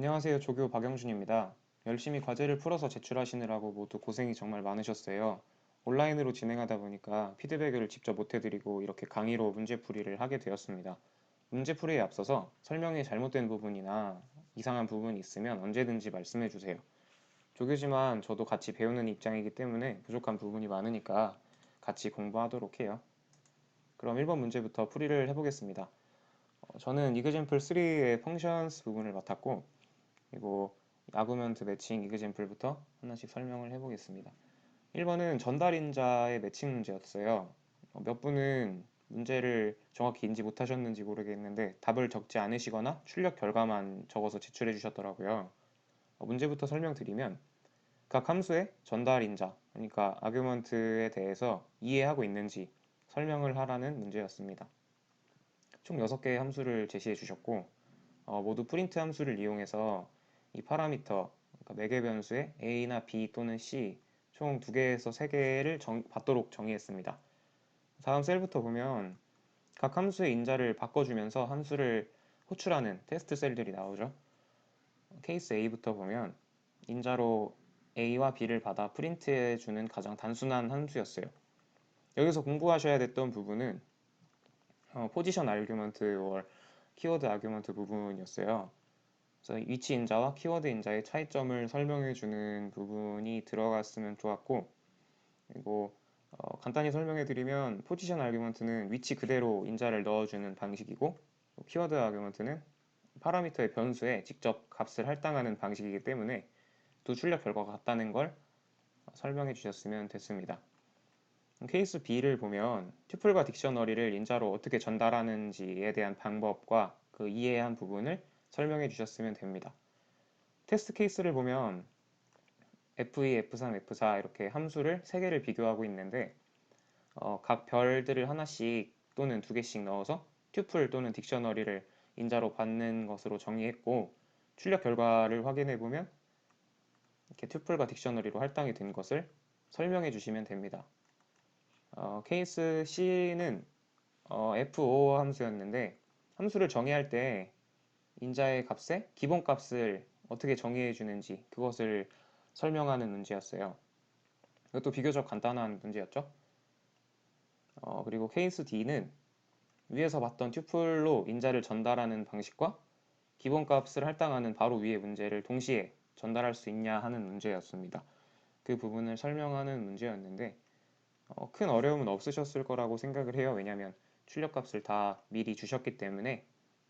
안녕하세요. 조교 박영준입니다. 열심히 과제를 풀어서 제출하시느라고 모두 고생이 정말 많으셨어요. 온라인으로 진행하다 보니까 피드백을 직접 못 해드리고 이렇게 강의로 문제풀이를 하게 되었습니다. 문제풀이에 앞서서 설명이 잘못된 부분이나 이상한 부분이 있으면 언제든지 말씀해 주세요. 조교지만 저도 같이 배우는 입장이기 때문에 부족한 부분이 많으니까 같이 공부하도록 해요. 그럼 1번 문제부터 풀이를 해보겠습니다. 저는 이그젠플 3의 펑션스 부분을 맡았고 그리고 아구멘트 매칭 이그젠플부터 하나씩 설명을 해보겠습니다. 1번은 전달인자의 매칭 문제였어요. 몇 분은 문제를 정확히 인지 못하셨는지 모르겠는데 답을 적지 않으시거나 출력 결과만 적어서 제출해 주셨더라고요. 문제부터 설명드리면 각 함수의 전달인자, 그러니까 아규먼트에 대해서 이해하고 있는지 설명을 하라는 문제였습니다. 총 6개의 함수를 제시해 주셨고 모두 프린트 함수를 이용해서 이 파라미터, 그러니까 매개 변수의 a나 b 또는 c 총 2개에서 3개를 받도록 정의했습니다. 다음 셀부터 보면 각 함수의 인자를 바꿔주면서 함수를 호출하는 테스트 셀들이 나오죠. 케이스 A부터 보면 인자로 A와 B를 받아 프린트해주는 가장 단순한 함수였어요. 여기서 공부하셔야 됐던 부분은 포지션 아규먼트 키워드 아규먼트 부분이었어요. 그래서 위치 인자와 키워드 인자의 차이점을 설명해 주는 부분이 들어갔으면 좋았고, 그리고 간단히 설명해 드리면 포지션 아규먼트는 위치 그대로 인자를 넣어주는 방식이고, 키워드 아규먼트는 파라미터의 변수에 직접 값을 할당하는 방식이기 때문에 두 출력 결과가 같다는 걸 설명해 주셨으면 됐습니다. 케이스 B를 보면 튜플과 딕셔너리를 인자로 어떻게 전달하는지에 대한 방법과 그 이해한 부분을 설명해 주셨으면 됩니다. 테스트 케이스를 보면 F2, F3, F4 이렇게 함수를 3개를 비교하고 있는데 각 별들을 하나씩 또는 2개씩 넣어서 튜플 또는 딕셔너리를 인자로 받는 것으로 정의했고 출력 결과를 확인해 보면 이렇게 튜플과 딕셔너리로 할당이 된 것을 설명해 주시면 됩니다. 케이스 C는 F5 함수였는데 함수를 정의할 때 인자의 값에 기본값을 어떻게 정의해 주는지 그것을 설명하는 문제였어요. 이것도 비교적 간단한 문제였죠. 그리고 케이스 D는 위에서 봤던 튜플로 인자를 전달하는 방식과 기본값을 할당하는 바로 위의 문제를 동시에 전달할 수 있냐 하는 문제였습니다. 그 부분을 설명하는 문제였는데 큰 어려움은 없으셨을 거라고 생각을 해요. 왜냐하면 출력값을 다 미리 주셨기 때문에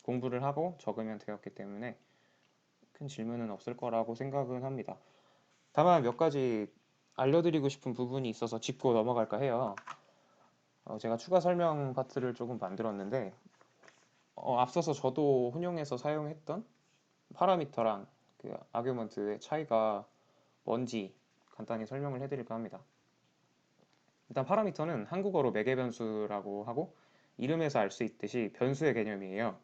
공부를 하고 적으면 되었기 때문에 큰 질문은 없을 거라고 생각은 합니다. 다만 몇 가지 알려드리고 싶은 부분이 있어서 짚고 넘어갈까 해요. 제가 추가 설명 파트를 조금 만들었는데 앞서서 저도 혼용해서 사용했던 파라미터랑 그 아규먼트의 차이가 뭔지 간단히 설명을 해드릴까 합니다. 일단 파라미터는 한국어로 매개변수라고 하고 이름에서 알 수 있듯이 변수의 개념이에요.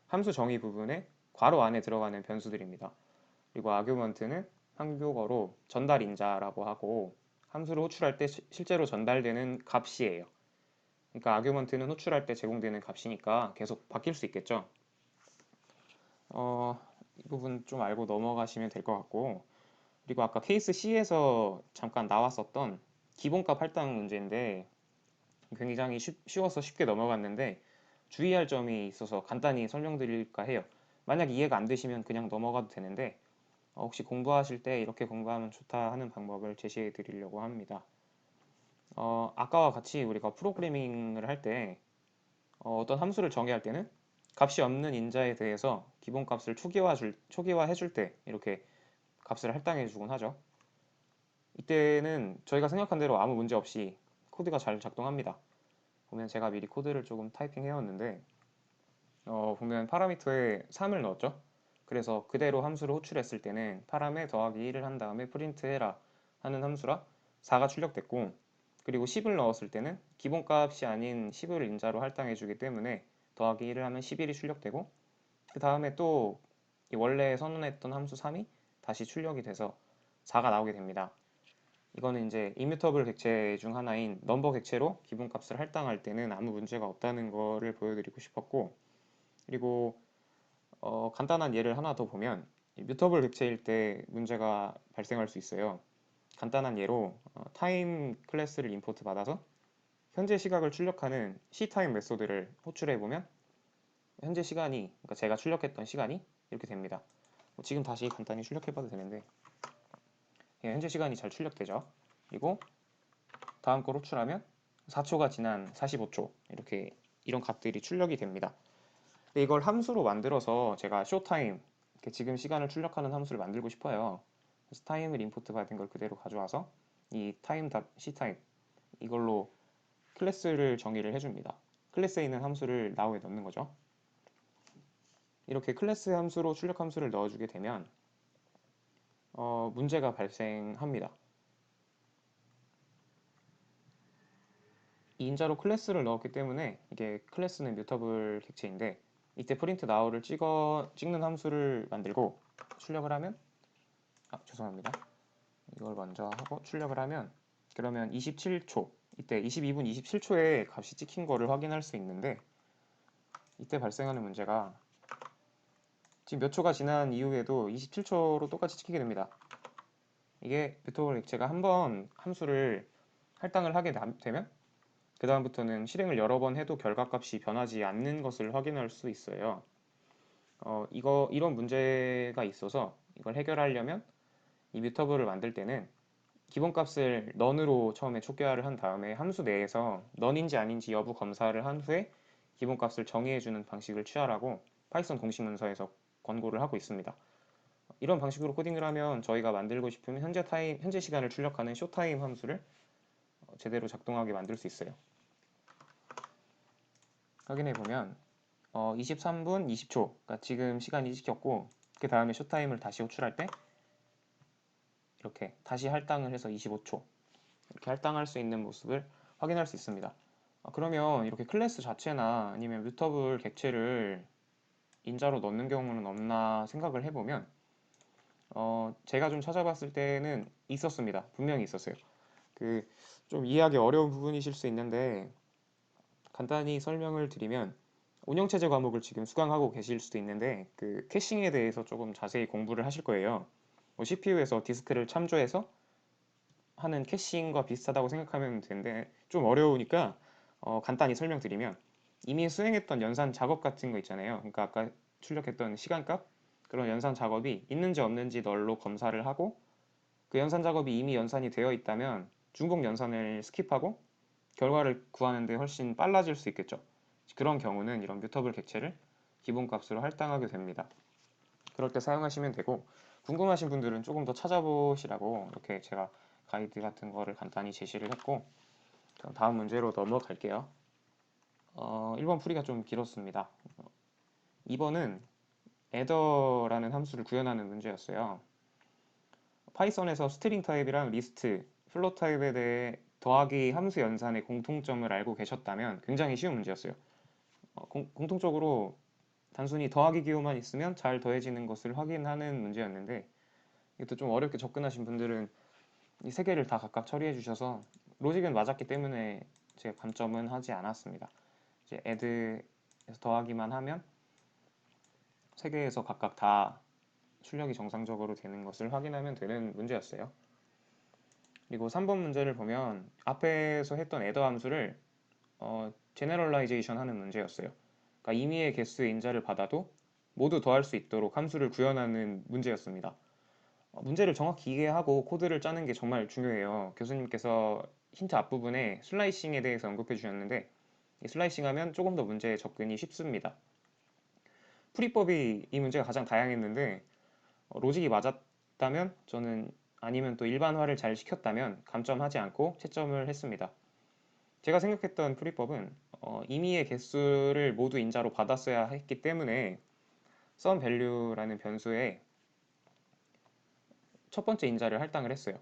함수 정의 부분에 괄호 안에 들어가는 변수들입니다. 그리고 아규먼트는 한국어로 전달인자라고 하고 함수를 호출할 때 실제로 전달되는 값이에요. 그러니까 아규먼트는 호출할 때 제공되는 값이니까 계속 바뀔 수 있겠죠. 이 부분 좀 알고 넘어가시면 될 것 같고 그리고 아까 케이스 C에서 잠깐 나왔었던 기본값 할당 문제인데 굉장히 쉬워서 쉽게 넘어갔는데 주의할 점이 있어서 간단히 설명드릴까 해요. 만약 이해가 안 되시면 그냥 넘어가도 되는데 혹시 공부하실 때 이렇게 공부하면 좋다 하는 방법을 제시해 드리려고 합니다. 아까와 같이 우리가 프로그래밍을 할 때 어떤 함수를 정의할 때는 값이 없는 인자에 대해서 기본값을 초기화해 줄 때 이렇게 값을 할당해 주곤 하죠. 이때는 저희가 생각한 대로 아무 문제 없이 코드가 잘 작동합니다. 보면 제가 미리 코드를 조금 타이핑 해왔는데 보면 파라미터에 3을 넣었죠. 그래서 그대로 함수를 호출했을 때는 파람에 더하기 1을 한 다음에 프린트해라 하는 함수라 4가 출력됐고 그리고 10을 넣었을 때는 기본값이 아닌 10을 인자로 할당해 주기 때문에 더하기 1을 하면 11이 출력되고 그 다음에 또 원래 선언했던 함수 3이 다시 출력이 돼서 4가 나오게 됩니다. 이거는 이제 이뮤터블 객체 중 하나인 넘버 객체로 기본값을 할당할 때는 아무 문제가 없다는 거를 보여드리고 싶었고 그리고 간단한 예를 하나 더 보면 뮤터블 객체일 때 문제가 발생할 수 있어요. 간단한 예로 타임 클래스를 임포트 받아서 현재 시각을 출력하는 cTime 메소드를 호출해 보면 현재 시간이, 그러니까 제가 출력했던 시간이 이렇게 됩니다. 지금 다시 간단히 출력해 봐도 되는데, 예, 현재 시간이 잘 출력되죠. 그리고 다음 걸 호출하면 4초가 지난 45초, 이렇게 이런 값들이 출력이 됩니다. 근데 이걸 함수로 만들어서 제가 showtime, 이렇게 지금 시간을 출력하는 함수를 만들고 싶어요. 그래서 타임을 임포트 받은 걸 그대로 가져와서 이 time.ctime 이걸로 클래스를 정의를 해줍니다. 클래스에 있는 함수를 now에 넣는 거죠. 이렇게 클래스 함수로 출력 함수를 넣어주게 되면 문제가 발생합니다. 이 인자로 클래스를 넣었기 때문에 이게 클래스는 뮤터블 객체인데 이때 print now를 찍는 함수를 만들고 출력을 하면 죄송합니다. 이걸 먼저 하고 출력을 하면 그러면 27초, 이때 22분 27초에 값이 찍힌 거를 확인할 수 있는데 이때 발생하는 문제가 지금 몇 초가 지난 이후에도 27초로 똑같이 찍히게 됩니다. 이게 뮤터블 객체가 한번 함수를 할당을 하게 되면 그 다음부터는 실행을 여러 번 해도 결과값이 변하지 않는 것을 확인할 수 있어요. 이런 문제가 있어서 이걸 해결하려면 이 뮤터블을 만들 때는 기본값을 none으로 처음에 초기화를 한 다음에 함수 내에서 none인지 아닌지 여부 검사를 한 후에 기본값을 정의해주는 방식을 취하라고 파이썬 공식 문서에서 권고를 하고 있습니다. 이런 방식으로 코딩을 하면 저희가 만들고 싶으면 현재 시간을 출력하는 showtime 함수를 제대로 작동하게 만들 수 있어요. 확인해 보면 23분 20초, 그러니까 지금 시간이 찍혔고 그 다음에 showtime을 다시 호출할 때 이렇게 다시 할당을 해서 25초 이렇게 할당할 수 있는 모습을 확인할 수 있습니다. 그러면 이렇게 클래스 자체나 아니면 뮤터블 객체를 인자로 넣는 경우는 없나 생각을 해보면 제가 좀 찾아봤을 때는 있었습니다. 분명히 있었어요. 그 좀 이해하기 어려운 부분이실 수 있는데 간단히 설명을 드리면 운영체제 과목을 지금 수강하고 계실 수도 있는데 그 캐싱에 대해서 조금 자세히 공부를 하실 거예요. CPU에서 디스크를 참조해서 하는 캐싱과 비슷하다고 생각하면 되는데 좀 어려우니까 간단히 설명드리면 이미 수행했던 연산 작업 같은 거 있잖아요. 그러니까 아까 출력했던 시간값 그런 연산 작업이 있는지 없는지 널로 검사를 하고 그 연산 작업이 이미 연산이 되어 있다면 중복 연산을 스킵하고 결과를 구하는데 훨씬 빨라질 수 있겠죠. 그런 경우는 이런 뮤터블 객체를 기본값으로 할당하게 됩니다. 그럴 때 사용하시면 되고 궁금하신 분들은 조금 더 찾아보시라고 이렇게 제가 가이드 같은 거를 간단히 제시를 했고 그럼 다음 문제로 넘어갈게요. 1번 풀이가 좀 길었습니다. 2번은 adder라는 함수를 구현하는 문제였어요. 파이썬에서 스트링 타입이랑 리스트, 플롯 타입에 대해 더하기 함수 연산의 공통점을 알고 계셨다면 굉장히 쉬운 문제였어요. 공통적으로 단순히 더하기 기호만 있으면 잘 더해지는 것을 확인하는 문제였는데 이것도 좀 어렵게 접근하신 분들은 이 세 개를 다 각각 처리해 주셔서 로직은 맞았기 때문에 제가 감점은 하지 않았습니다. 이제 add에서 더하기만 하면 세 개에서 각각 다 출력이 정상적으로 되는 것을 확인하면 되는 문제였어요. 그리고 3번 문제를 보면 앞에서 했던 adder 함수를 제너럴라이제이션 하는 문제였어요. 그러니까 임의의 개수의 인자를 받아도 모두 더할 수 있도록 함수를 구현하는 문제였습니다. 문제를 정확히 이해하고 코드를 짜는 게 정말 중요해요. 교수님께서 힌트 앞부분에 슬라이싱에 대해서 언급해 주셨는데 슬라이싱 하면 조금 더 문제에 접근이 쉽습니다. 풀이법이 이 문제가 가장 다양했는데 로직이 맞았다면 저는 아니면 또 일반화를 잘 시켰다면 감점하지 않고 채점을 했습니다. 제가 생각했던 풀이법은 임의의 개수를 모두 인자로 받았어야 했기 때문에 sum value라는 변수에 첫 번째 인자를 할당을 했어요.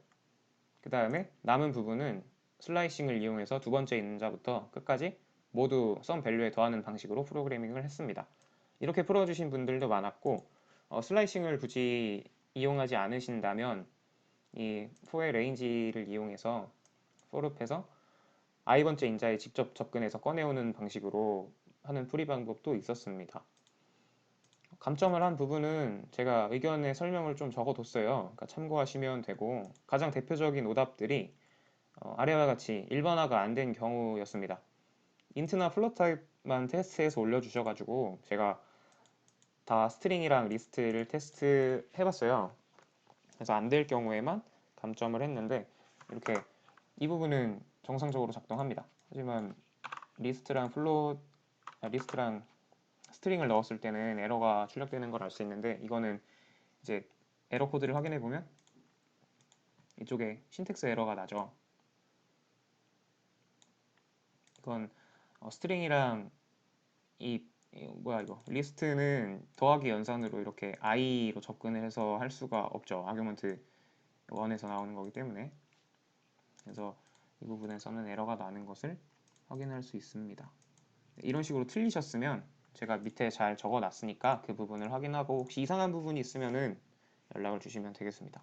그 다음에 남은 부분은 슬라이싱을 이용해서 두 번째 인자부터 끝까지 모두 sum value에 더하는 방식으로 프로그래밍을 했습니다. 이렇게 풀어주신 분들도 많았고 슬라이싱을 굳이 이용하지 않으신다면 이 for의 range를 이용해서 forup해서 i번째 인자에 직접 접근해서 꺼내오는 방식으로 하는 풀이 방법도 있었습니다. 감점을 한 부분은 제가 의견에 설명을 좀 적어뒀어요. 그러니까 참고하시면 되고 가장 대표적인 오답들이 아래와 같이 일반화가 안 된 경우였습니다. 인트나 플롯 타입만 테스트해서 올려주셔가지고 제가 다 스트링이랑 리스트를 테스트 해봤어요. 그래서 안 될 경우에만 감점을 했는데 이렇게 이 부분은 정상적으로 작동합니다. 하지만 리스트랑 리스트랑 스트링을 넣었을 때는 에러가 출력되는 걸 알 수 있는데 이거는 이제 에러 코드를 확인해 보면 이쪽에 신텍스 에러가 나죠. 이건 스트링이랑 뭐야 이거 리스트는 더하기 연산으로 이렇게 i로 접근을 해서 할 수가 없죠. 아규먼트 1에서 나오는 거기 때문에. 그래서 이 부분에서는 에러가 나는 것을 확인할 수 있습니다. 이런 식으로 틀리셨으면 제가 밑에 잘 적어 놨으니까 그 부분을 확인하고 혹시 이상한 부분이 있으면은 연락을 주시면 되겠습니다.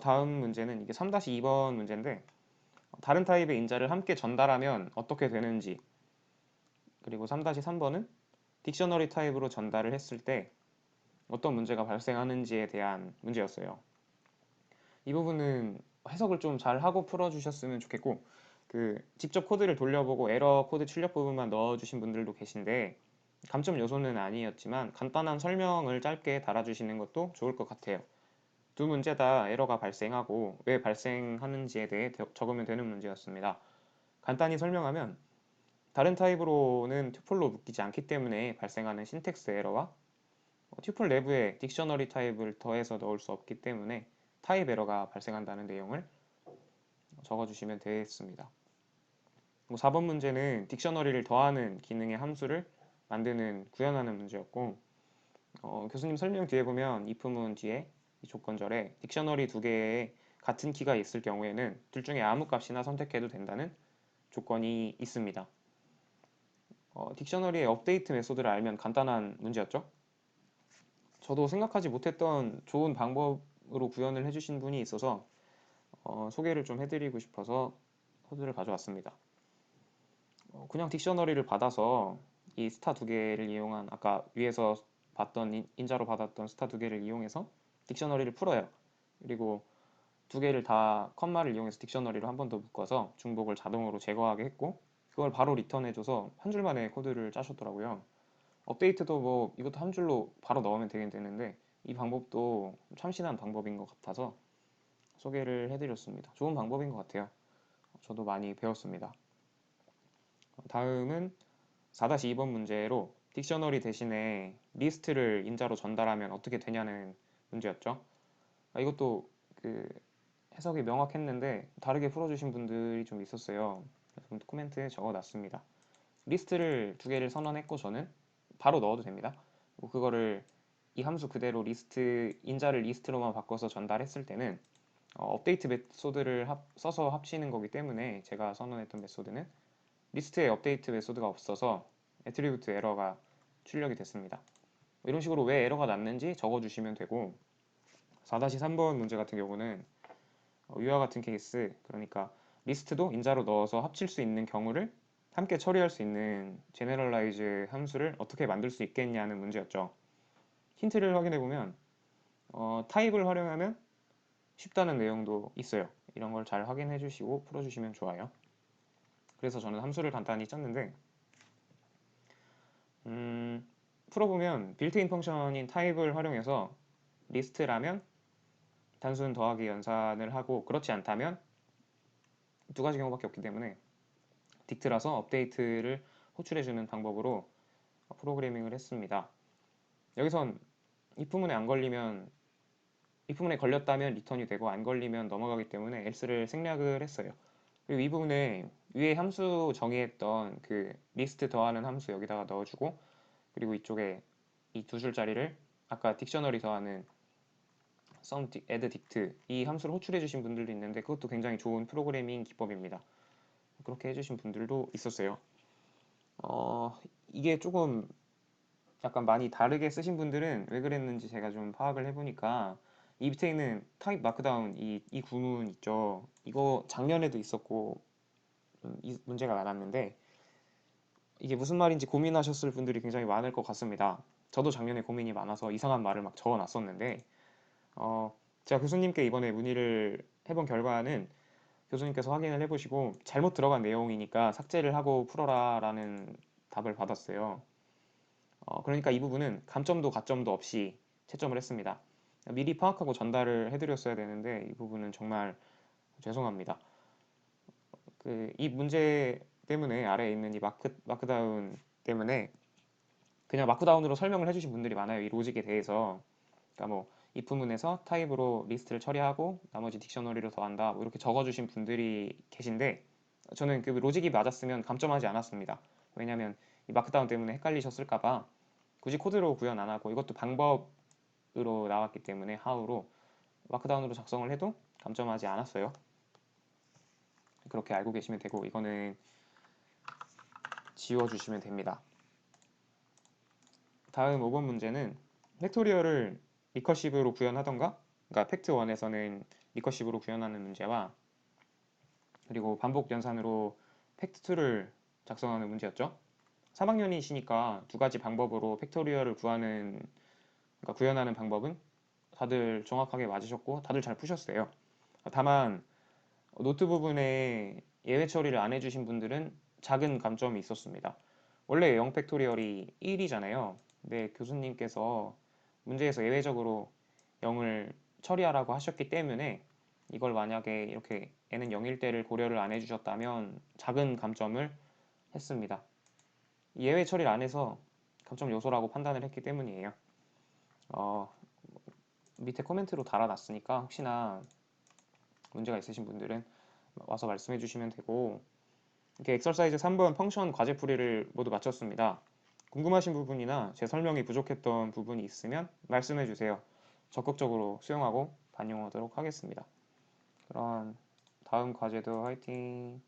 다음 문제는 이게 3-2번 문제인데 다른 타입의 인자를 함께 전달하면 어떻게 되는지, 그리고 3-3번은 딕셔너리 타입으로 전달을 했을 때 어떤 문제가 발생하는지에 대한 문제였어요. 이 부분은 해석을 좀 잘 하고 풀어주셨으면 좋겠고, 직접 코드를 돌려보고 에러 코드 출력 부분만 넣어주신 분들도 계신데 감점 요소는 아니었지만 간단한 설명을 짧게 달아주시는 것도 좋을 것 같아요. 두 문제 다 에러가 발생하고 왜 발생하는지에 대해 적으면 되는 문제였습니다. 간단히 설명하면 다른 타입으로는 튜플로 묶이지 않기 때문에 발생하는 신텍스 에러와 튜플 내부에 딕셔너리 타입을 더해서 넣을 수 없기 때문에 타입 에러가 발생한다는 내용을 적어주시면 되겠습니다. 4번 문제는 딕셔너리를 더하는 기능의 함수를 구현하는 문제였고, 교수님 설명 뒤에 보면 if문 뒤에 이 조건절에 딕셔너리 두 개의 같은 키가 있을 경우에는 둘 중에 아무 값이나 선택해도 된다는 조건이 있습니다. 딕셔너리의 업데이트 메소드를 알면 간단한 문제였죠. 저도 생각하지 못했던 좋은 방법으로 구현을 해주신 분이 있어서 소개를 좀 해드리고 싶어서 코드를 가져왔습니다. 그냥 딕셔너리를 받아서 이 스타 두 개를 이용한 아까 위에서 봤던 인자로 받았던 스타 두 개를 이용해서 딕셔너리를 풀어요. 그리고 두 개를 다 컴마를 이용해서 딕셔너리로 한 번 더 묶어서 중복을 자동으로 제거하게 했고 그걸 바로 리턴해줘서 한 줄 만에 코드를 짜셨더라고요. 업데이트도 뭐 이것도 한 줄로 바로 넣으면 되긴 되는데 이 방법도 참신한 방법인 것 같아서 소개를 해드렸습니다. 좋은 방법인 것 같아요. 저도 많이 배웠습니다. 다음은 4-2번 문제로 딕셔너리 대신에 리스트를 인자로 전달하면 어떻게 되냐는 문제였죠. 이것도 해석이 명확했는데 다르게 풀어주신 분들이 좀 있었어요. 그래서 코멘트에 적어놨습니다. 리스트를 두 개를 선언했고 저는 바로 넣어도 됩니다. 그거를 이 함수 그대로 인자를 리스트로만 바꿔서 전달했을 때는 업데이트 메소드를 써서 합치는 거기 때문에 제가 선언했던 메소드는 리스트에 업데이트 메소드가 없어서 애트리뷰트 에러가 출력이 됐습니다. 이런 식으로 왜 에러가 났는지 적어주시면 되고 4-3번 문제 같은 경우는 위와 같은 케이스, 그러니까 리스트도 인자로 넣어서 합칠 수 있는 경우를 함께 처리할 수 있는 제너럴라이즈 함수를 어떻게 만들 수 있겠냐는 문제였죠. 힌트를 확인해 보면 타입을 활용하면 쉽다는 내용도 있어요. 이런 걸 잘 확인해 주시고 풀어주시면 좋아요. 그래서 저는 함수를 간단히 짰는데 풀어보면 빌트인 펑션인 타입을 활용해서 리스트라면 단순 더하기 연산을 하고 그렇지 않다면 두 가지 경우밖에 없기 때문에 딕트라서 업데이트를 호출해주는 방법으로 프로그래밍을 했습니다. 여기선 if문에 걸렸다면 리턴이 되고 안 걸리면 넘어가기 때문에 else를 생략을 했어요. 그리고 이 부분에 위에 함수 정의했던 리스트 더하는 함수 여기다가 넣어주고 그리고 이쪽에 이 두 줄짜리를 아까 딕셔너리 더하는 add dict 이 함수를 호출해 주신 분들도 있는데 그것도 굉장히 좋은 프로그래밍 기법입니다. 그렇게 해주신 분들도 있었어요. 이게 조금 약간 많이 다르게 쓰신 분들은 왜 그랬는지 제가 좀 파악을 해보니까 이 밑에 있는 타입 마크다운 이 구문 있죠. 이거 작년에도 있었고 문제가 많았는데 이게 무슨 말인지 고민하셨을 분들이 굉장히 많을 것 같습니다. 저도 작년에 고민이 많아서 이상한 말을 막 적어놨었는데 제가 교수님께 이번에 문의를 해본 결과는 교수님께서 확인을 해보시고 잘못 들어간 내용이니까 삭제를 하고 풀어라 라는 답을 받았어요. 그러니까 이 부분은 감점도 가점도 없이 채점을 했습니다. 미리 파악하고 전달을 해드렸어야 되는데 이 부분은 정말 죄송합니다. 이 문제 때문에 아래에 있는 이 마크다운 때문에 그냥 마크다운으로 설명을 해주신 분들이 많아요. 이 로직에 대해서. 그러니까 뭐 if 문에서 타입으로 리스트를 처리하고 나머지 딕셔너리로 더한다 뭐 이렇게 적어주신 분들이 계신데 저는 그 로직이 맞았으면 감점하지 않았습니다. 왜냐하면 이 마크다운 때문에 헷갈리셨을까봐 굳이 코드로 구현 안 하고 이것도 방법으로 나왔기 때문에 how로 마크다운으로 작성을 해도 감점하지 않았어요. 그렇게 알고 계시면 되고 이거는 지워주시면 됩니다. 다음 5번 문제는 팩토리얼을 리커시브로 구현하던가 그러니까 팩트 1에서는 리커시브로 구현하는 문제와 그리고 반복 연산으로 팩트 2를 작성하는 문제였죠. 3학년이시니까 두 가지 방법으로 팩토리얼을 그러니까 구현하는 방법은 다들 정확하게 맞으셨고 다들 잘 푸셨어요. 다만 노트 부분에 예외 처리를 안 해주신 분들은 작은 감점이 있었습니다. 원래 0 팩토리얼이 1이잖아요. 근데 교수님께서 문제에서 예외적으로 0을 처리하라고 하셨기 때문에 이걸 만약에 이렇게 n은 0일 때를 고려를 안 해주셨다면 작은 감점을 했습니다. 예외 처리를 안 해서 감점 요소라고 판단을 했기 때문이에요. 어, 밑에 코멘트로 달아놨으니까 혹시나 문제가 있으신 분들은 와서 말씀해 주시면 되고 이렇게 엑서사이즈 3번 펑션 과제풀이를 모두 마쳤습니다. 궁금하신 부분이나 제 설명이 부족했던 부분이 있으면 말씀해 주세요. 적극적으로 수용하고 반영하도록 하겠습니다. 그럼 다음 과제도 화이팅!